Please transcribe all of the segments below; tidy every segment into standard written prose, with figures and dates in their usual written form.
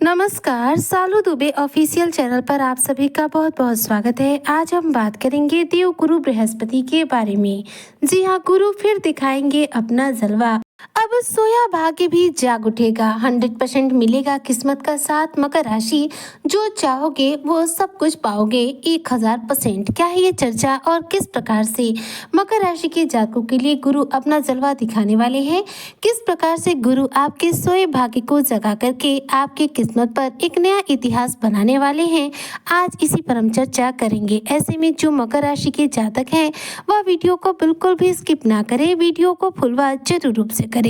नमस्कार, सालू Dubey official channel पर आप सभी का बहुत बहुत स्वागत है। आज हम बात करेंगे देव गुरु बृहस्पति के बारे में। जी हाँ, गुरु फिर दिखाएंगे अपना जलवा। अब सोया भाग्य भी जाग उठेगा। 100% मिलेगा किस्मत का साथ। मकर राशि, जो चाहोगे वो सब कुछ पाओगे 1000%। क्या है ये चर्चा और किस प्रकार से मकर राशि के जातकों के लिए गुरु अपना जलवा दिखाने वाले हैं? किस प्रकार से गुरु आपके सोए भाग्य को जगा करके आपके किस्मत पर एक नया इतिहास बनाने वाले हैं? आज इसी पर हम चर्चा करेंगे। ऐसे में जो मकर राशि के जातक हैं वह वीडियो को बिल्कुल भी स्किप ना करें, वीडियो को फुल व जरूर रूप से करें।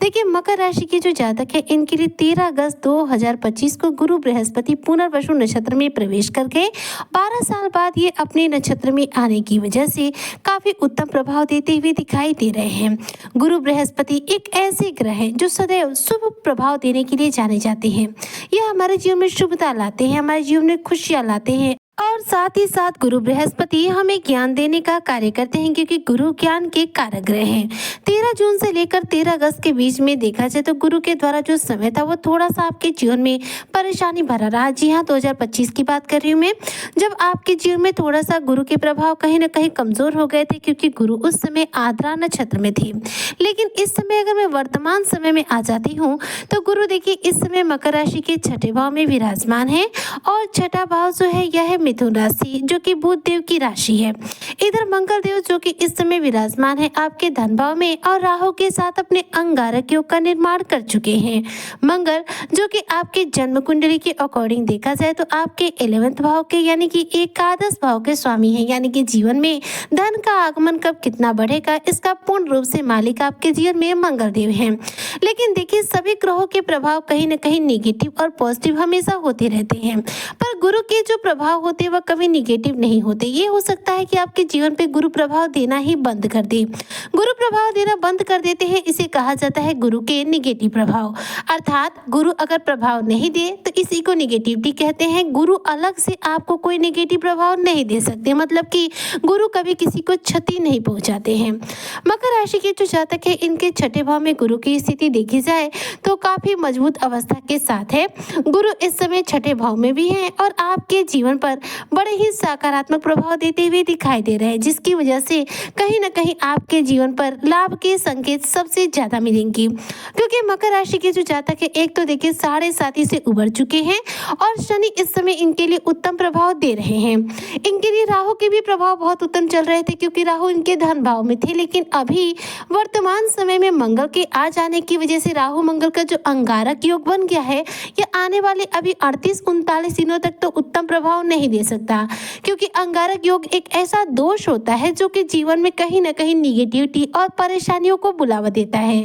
देखिए, मकर राशि के जो जातक है इनके लिए 13 अगस्त 2025 को गुरु बृहस्पति पुनर्वसु नक्षत्र में प्रवेश करके 12 साल बाद ये अपने नक्षत्र में आने की वजह से काफी उत्तम प्रभाव देते हुए दिखाई दे रहे हैं। गुरु बृहस्पति एक ऐसे ग्रह है जो सदैव शुभ प्रभाव देने के लिए जाने जाते हैं। यह हमारे जीवन में शुभता लाते हैं, हमारे जीवन में खुशियां लाते हैं और साथ ही साथ गुरु बृहस्पति हमें ज्ञान देने का कार्य करते हैं, क्योंकि गुरु ज्ञान के कारक ग्रह हैं। 13 जून से लेकर 13 अगस्त के बीच में देखा जाए तो गुरु के द्वारा जो समय था वो थोड़ा सा आपके जीवन में परेशानी भरा रहा। जी हाँ, 2025 की बात कर रही हूँ मैं, जब आपके जीवन में थोड़ा सा गुरु के प्रभाव कहीं ना कहीं कमजोर हो गए थे, क्योंकि गुरु उस समय आद्रा नक्षत्र में थे। लेकिन इस समय अगर मैं वर्तमान समय में आ जाती हूँ तो गुरु देखिए इस समय मकर राशि के छठे भाव में विराजमान है और छठा भाव जो है यह है मिथुन राशि, जो कि बुध देव की राशि है। इधर मंगल देव जो कि इस समय विराजमान है आपके धन भाव में और राहु के साथ अपने अंगारक योग का निर्माण कर चुके हैं। मंगल जो कि आपके जन्म कुंडली के अकॉर्डिंग देखा जाए तो आपके 11वें भाव के यानी कि एकादश भाव के स्वामी हैं, यानी कि जीवन में धन का आगमन कब कितना बढ़ेगा इसका पूर्ण रूप से मालिक आपके जीवन में मंगल देव हैं। लेकिन देखिए, सभी ग्रहों के प्रभाव कहीं ना कहीं नेगेटिव और पॉजिटिव हमेशा होते रहते हैं, पर गुरु के जो प्रभाव होते हैं वह कभी निगेटिव नहीं होते। ये हो सकता है कि आपके जीवन पे गुरु प्रभाव देना ही बंद कर दे। गुरु प्रभाव देना बंद कर देते हैं, इसे कहा जाता है गुरु के निगेटिव प्रभाव। अर्थात गुरु अगर प्रभाव नहीं दे तो इसी को निगेटिविटी कहते हैं। गुरु अलग से आपको कोई निगेटिव प्रभाव नहीं दे सकते, मतलब कि गुरु कभी किसी को क्षति नहीं पहुंचाते हैं। मकर राशि के जो जातक है इनके छठे भाव में गुरु की स्थिति देखी जाए तो काफी मजबूत अवस्था के साथ है। गुरु इस समय छठे भाव में भी है और आपके जीवन पर बड़े ही सकारात्मक प्रभाव देते हुए दिखाई दे रहे हैं, जिसकी वजह से कहीं ना कहीं आपके जीवन पर लाभ के संकेत सबसे ज्यादा मिलेंगे। क्योंकि मकर राशि के जो जातक है एक तो देखिए 7.5 से उबर चुके हैं और शनि इस समय इनके लिए उत्तम प्रभाव दे रहे हैं। इनके लिए राहु के भी प्रभाव बहुत उत्तम चल रहे थे, क्योंकि राहु इनके धन भाव में थे। लेकिन अभी वर्तमान समय में मंगल के आ जाने की वजह से राहु मंगल का जो अंगारक योग बन गया है यह आने वाले अभी 38-39 दिनों तक तो उत्तम प्रभाव नहीं दे सकता, क्योंकि अंगारक योग एक ऐसा दोष होता है जो कि जीवन में कहीं ना कहीं निगेटिविटी और परेशानियों को बुलावा देता है।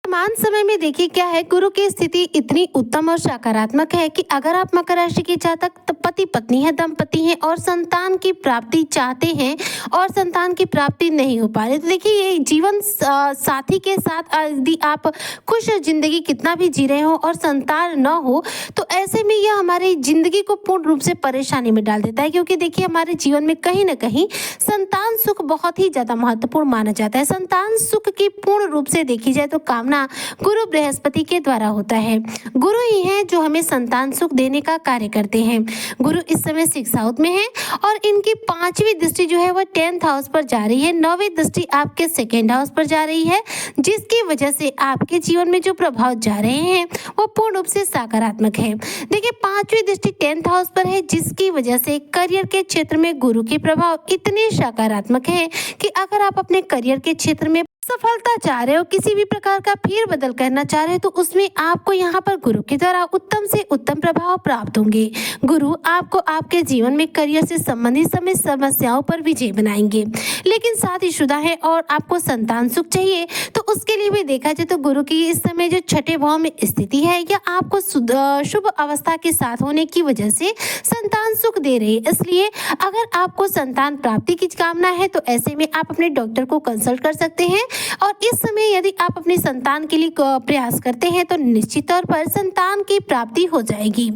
वर्तमान समय में देखिए क्या है, गुरु की स्थिति इतनी उत्तम और सकारात्मक है कि अगर आप मकर राशि के जातक पति पत्नी है, दंपति हैं और संतान की प्राप्ति चाहते हैं और संतान की प्राप्ति नहीं हो पा रही, तो देखिए ये जीवन साथी के साथ यदि आप खुश जिंदगी कितना भी जी रहे हो और संतान न हो तो ऐसे में यह हमारी जिंदगी को पूर्ण रूप से परेशानी में डाल देता है। क्योंकि देखिए हमारे जीवन में कहीं ना कहीं संतान सुख बहुत ही ज्यादा महत्वपूर्ण माना जाता है। संतान सुख की पूर्ण रूप से देखी जाए तो कामना गुरु बृहस्पति के द्वारा होता है। गुरु ही है जो हमें संतान सुख देने का कार्य करते हैं। गुरु इस समय 6 हाउस में है और इनकी 5वीं दृष्टि जो है वह 10th हाउस पर जा रही है। 9वीं दृष्टि आपके 2nd हाउस पर जा रही है, जिसकी वजह से आपके जीवन में जो प्रभाव जा रहे हैं वो पूर्ण रूप से सकारात्मक है। देखिए 5वीं दृष्टि 10th हाउस पर है, जिसकी वजह से करियर के क्षेत्र में गुरु के प्रभाव इतने सकारात्मक है कि अगर आप अपने करियर के क्षेत्र में सफलता चाह रहे हो, किसी भी प्रकार का फेर बदल करना चाह रहे हो, तो उसमें आपको यहाँ पर गुरु के द्वारा उत्तम से उत्तम प्रभाव प्राप्त होंगे। गुरु आपको आपके जीवन में करियर से संबंधित सभी समस्याओं पर विजय बनाएंगे। लेकिन शादीशुदा है और आपको संतान सुख चाहिए तो उसके लिए भी देखा जाए तो गुरु की इस समय जो छठे भाव में स्थिति है या आपको शुभ अवस्था के साथ होने की वजह से संतान सुख दे रही है। इसलिए अगर आपको संतान प्राप्ति की कामना है तो ऐसे में आप अपने डॉक्टर को कंसल्ट कर सकते हैं और इस समय यदि आप अपने संतान के लिए प्रयास करते हैं तो निश्चित तौर पर संतान की प्राप्ति हो जाएगी।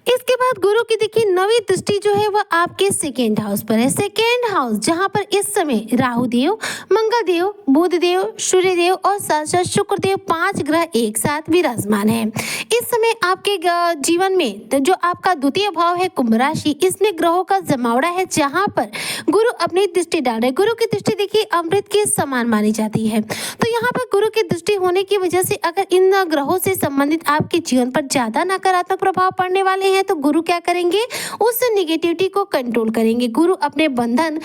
इसके बाद गुरु की देखिए नवी दृष्टि जो है वह आपके सेकेंड हाउस पर है। सेकेंड हाउस जहां पर इस समय राहु देव, मंगल देव, बुध देव, सूर्य देव और साथ साथ शुक्र देव 5 ग्रह एक साथ विराजमान है। इस समय आपके जीवन में जो आपका द्वितीय भाव है कुंभ राशि, इसमें ग्रहों का जमावड़ा है जहां पर गुरु अपनी दृष्टि डाल रहे। गुरु की दृष्टि देखिए अमृत के समान मानी जाती है। तो यहाँ पर गुरु की दृष्टि होने की वजह से अगर इन ग्रहों से संबंधित आपके जीवन पर ज्यादा नकारात्मक प्रभाव पड़ने वाले हैं तो गुरु क्या करेंगे, उस नेगेटिविटी को कंट्रोल करेंगे। गुरु अपने बंधन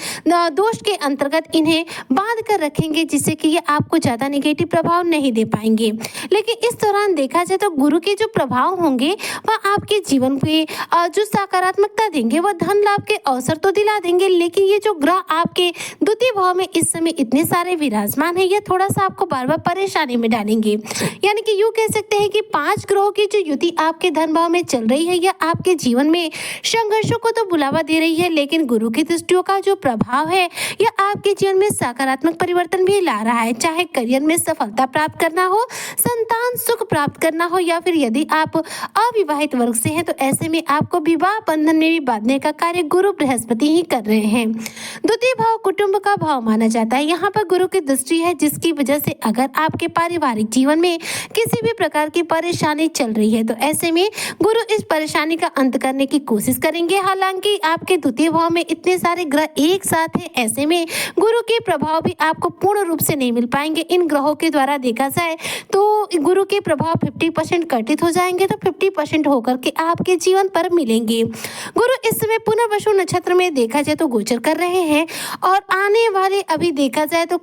दोष के अंतर्गत इन्हें बांध कर रखेंगे जिससे कि ये आपको ज्यादा नेगेटिव प्रभाव नहीं दे पाएंगे। लेकिन इस दौरान देखा जाए तो गुरु के जो प्रभाव होंगे वह आपके जीवन पे जो सकारात्मकता देंगे वह धन लाभ के अवसर तो दिला देंगे, लेकिन ये जो ग्रह आपके द्वितीय भाव में इस समय इतने सारे विराजमान है, ये थोड़ा सा आपको बार बार परेशानी में डालेंगे। यानी कि यूं कह सकते हैं कि 5 ग्रहों की जो युति आपके धन भाव में चल रही है यह आपके जीवन में संघर्षों को तो बुलावा दे रही है, लेकिन गुरु की दृष्टियों का जो प्रभाव है यह आपके जीवन में सकारात्मक परिवर्तन भी ला रहा है। चाहे करियर में सफलता प्राप्त करना हो, संतान सुख प्राप्त करना हो, या फिर यदि आप अविवाहित वर्ग से हैं तो ऐसे में आपको विवाह बंधन में भी बांधने का कार्य गुरु बृहस्पति ही कर रहे हैं। द्वितीय भाव कुटुंब का भाव माना जाता है। यहाँ पर गुरु की दृष्टि है जिसकी वजह से अगर आपके पारिवारिक जीवन में किसी भी प्रकार की परेशानी चल रही है तो ऐसे में गुरु इस परेशानी का अंत करने की कोशिश करेंगे। हालांकि आपके द्वितीय भाव में इतने सारे ग्रह एक साथ हैं, ऐसे में गुरु के प्रभाव भी आपको पूर्ण रूप से नहीं मिल पाएंगे। इन ग्रहों के द्वारा देखा जाए तो गुरु के प्रभाव 50% कर्टित हो जाएंगे तो 50% होकर के आपके जीवन पर मिलेंगे। गुरु इस समय पुनर्वसु नक्षत्र में देखा जाए तो गोचर कर रहे हैं और आने वाले अभी देखा जाए तो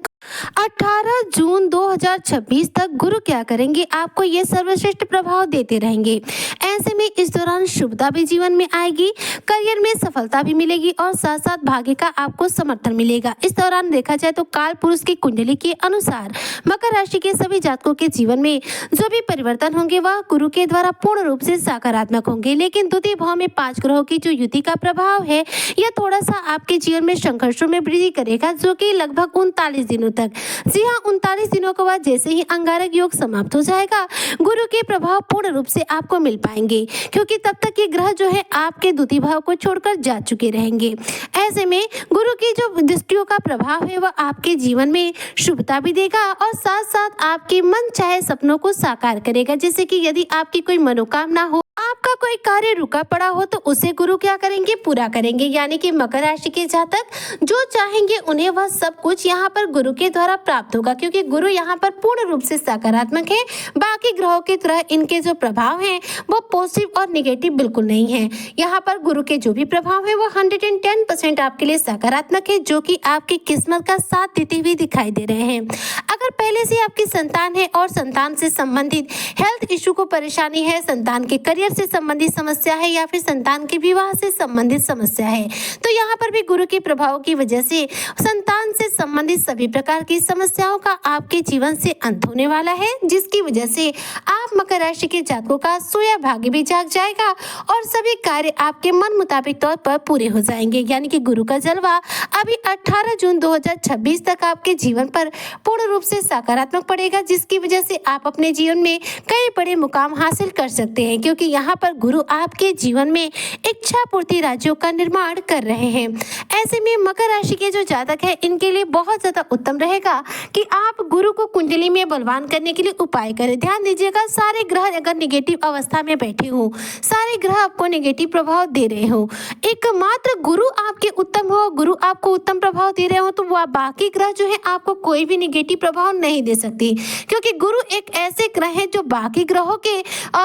18 जून 2026 तक गुरु क्या करेंगे, आपको ये सर्वश्रेष्ठ प्रभाव देते रहेंगे। ऐसे में इस दौरान शुभता भी जीवन में आएगी, करियर में सफलता भी मिलेगी और साथ साथ भाग्य का आपको समर्थन मिलेगा। इस दौरान देखा जाए तो काल पुरुष की कुंडली के अनुसार मकर राशि के सभी जातकों के जीवन में जो भी परिवर्तन होंगे वह गुरु के द्वारा पूर्ण रूप से सकारात्मक होंगे। लेकिन द्वितीय भाव में 5 ग्रहों की जो युति का प्रभाव है यह थोड़ा सा आपके जीवन में संघर्षों में वृद्धि करेगा, जो कि लगभग 39 दिनों तक। जी हाँ, 39 दिनों के बाद जैसे ही अंगारक योग समाप्त हो जाएगा गुरु के प्रभाव पूर्ण रूप से आपको मिल पाएंगे, क्योंकि तब तक ये ग्रह जो है आपके द्वितीय भाव को छोड़कर जा चुके रहेंगे। ऐसे में गुरु की जो दृष्टियों का प्रभाव है वह आपके जीवन में शुभता भी देगा और साथ साथ आपके मन चाहे सपनों को साकार करेगा। जैसे कि यदि आपकी कोई मनोकामना हो, आपका कोई कार्य रुका पड़ा हो तो उसे गुरु क्या करेंगे, पूरा करेंगे। यानी कि मकर राशि के जातक जो चाहेंगे उन्हें वह सब कुछ यहाँ पर गुरु के द्वारा प्राप्त होगा, क्योंकि गुरु यहाँ पर पूर्ण रूप से सकारात्मक है। बाकी ग्रहों की तरह इनके जो प्रभाव हैं वो पॉजिटिव और निगेटिव बिल्कुल नहीं है। यहाँ पर गुरु के जो भी प्रभाव है वो 110% आपके लिए सकारात्मक है, जो कि आपकी किस्मत का साथ देते हुए दिखाई दे रहे हैं। अगर पहले से आपकी संतान है और संतान से संबंधित हेल्थ इशू को परेशानी है, संतान के करियर से संबंधित समस्या है या फिर संतान के विवाह से संबंधित समस्या है, तो यहाँ पर भी गुरु के प्रभाव की वजह से संतान से संबंधित सभी प्रकार की समस्याओं का आपके जीवन से अंत होने वाला है, जिसकी वजह से आप मकर राशि के जातकों का सोया भाग्य भी जाग जाएगा और सभी कार्य आपके मन मुताबिक तौर पर पूरे हो जाएंगे। यानी कि गुरु का जलवा अभी 18 जून 2026 तक आपके जीवन पर पूर्ण रूप से सकारात्मक पड़ेगा, जिसकी वजह से आप अपने जीवन में कई बड़े मुकाम हासिल कर सकते हैं, क्योंकि यहाँ पर गुरु आपके जीवन में इच्छा पूर्ति राज्यों का निर्माण कर रहे हैं। ऐसे में मकर राशि के जो जातक है इनके लिए बहुत ज्यादा उत्तम रहेगा कि आप गुरु को कुंडली में बलवान करने के लिए उपाय करें। ध्यान दीजिएगा, सारे ग्रह अगर नेगेटिव अवस्था में बैठे हो, सारे ग्रह आपको नेगेटिव प्रभाव दे रहे हो, एकमात्र गुरु आपके उत्तम हो, गुरु आपको उत्तम प्रभाव दे रहे हो, तो वह बाकी ग्रह जो है आपको कोई भी नेगेटिव प्रभाव नहीं दे सकती, क्योंकि गुरु एक ऐसे ग्रह है जो बाकी ग्रहों के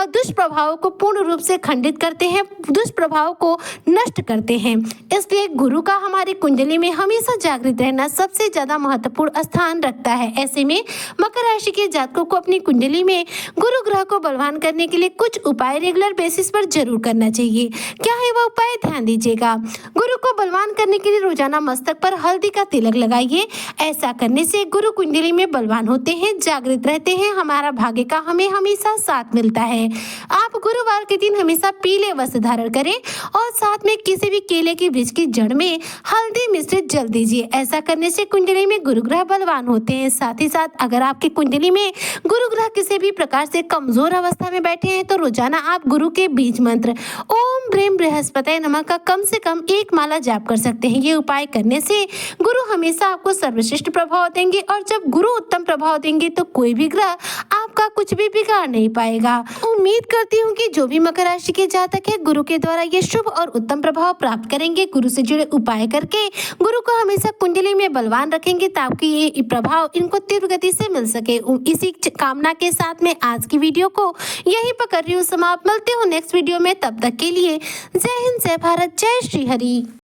दुष्प्रभावों को पूर्ण रूप से खंडित करते हैं, दुष्प्रभाव को नष्ट करते हैं। इसलिए गुरु का हमारी कुंडली में हमेशा जागृत रहना सबसे ज्यादा महत्वपूर्ण स्थान रखता है। ऐसे में मकर राशि के जातकों को अपनी कुंडली में गुरु ग्रह को बलवान करने के लिए कुछ उपाय रेगुलर बेसिस पर जरूर करना चाहिए। क्या है वह उपाय, ध्यान दीजिएगा। गुरु को बलवान करने के लिए रोजाना मस्तक पर हल्दी का तिलक लगाइए। ऐसा करने से गुरु कुंडली में बलवान होते हैं, जागृत रहते हैं, हमारा भाग्य का हमें हमेशा साथ मिलता है। आप गुरुवार बुधवार के दिन हमेशा पीले वस्त्र धारण करें और साथ में किसी भी केले की वृक्ष की जड़ में हल्दी मिश्रित जल दीजिए। ऐसा करने से कुंडली में गुरु ग्रह बलवान होते हैं। साथ ही साथ अगर आपकी कुंडली में गुरु ग्रह किसी भी प्रकार से कमजोर अवस्था में बैठे हैं तो रोजाना आप गुरु के बीज मंत्र ओम ब्रीम बृहस्पति नमः का कम से कम 1 माला जाप कर सकते हैं। ये उपाय करने से गुरु हमेशा आपको सर्वश्रेष्ठ प्रभाव देंगे और जब गुरु उत्तम प्रभाव देंगे तो कोई भी ग्रह आपका कुछ भी बिगाड़ नहीं पाएगा। उम्मीद करती हूँ कि जो भी मकर राशि के जातक है गुरु के द्वारा ये शुभ और उत्तम प्रभाव प्राप्त करेंगे। गुरु से जुड़े उपाय करके गुरु को हमेशा कुंडली में बलवान रखेंगे ताकि ये प्रभाव इनको तीव्र गति से मिल सके। इसी कामना के साथ में आज की वीडियो को यहीं पर कर रही हूँ समाप्त। मिलते हो नेक्स्ट वीडियो में, तब तक के लिए जय हिंद, जय भारत, जय श्री हरि।